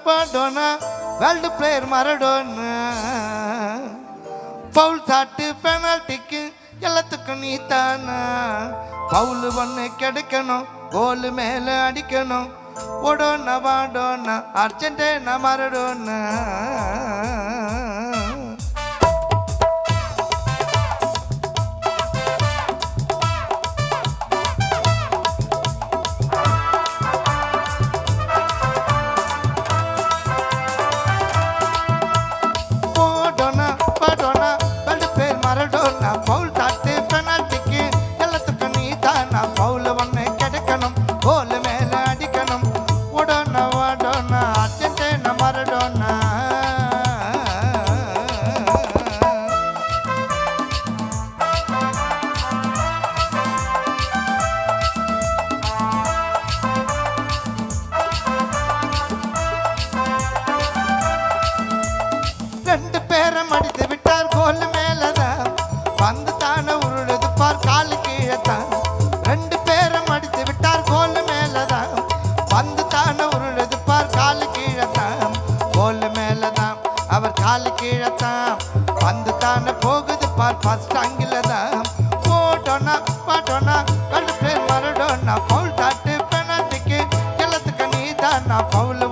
படோனா world player Maradona Pavul சாட்டு பெனால்டிக்கு எல்லாத்துக்கும் நீ தானா பவுல் ஒன்று கிடைக்கணும் கோல் மேலே அடிக்கணும் ஓடோனா வாடோனா அர்ஜென்டினா மரடோனா பவுல் தாட்டு பெனால்டிக்கு எல்லாத்துக்கும் நீ தானா பவுல் ஒன்று கிடைக்கணும் கோல் மேலே அடிக்கணும் ஓடோனா வாடோனா அர்ஜென்டினா மரடோனா ரெண்டு பேரும் அடித்து விட்டார் கோல் மேலதான் வந்து தானே உருளுது பார் காலு கீழத்தான் ரெண்டு பேரும் அடித்து விட்டார் கோல் மேலதான் வந்து தானே உருளுது பார் காலு கீழத்தான் கோல் மேலதான் அவர் காலு கீழத்தான் வந்து தானே போகுது பார் ஃபர்ஸ்ட் அங்கிலதான் போட்டோனா பாட்டோனா கண்டு பேர் மரடோனா பவுல் தாட்டு பெனால்டிக்கு எல்லாத்துக்கு நீ தானா பவுல்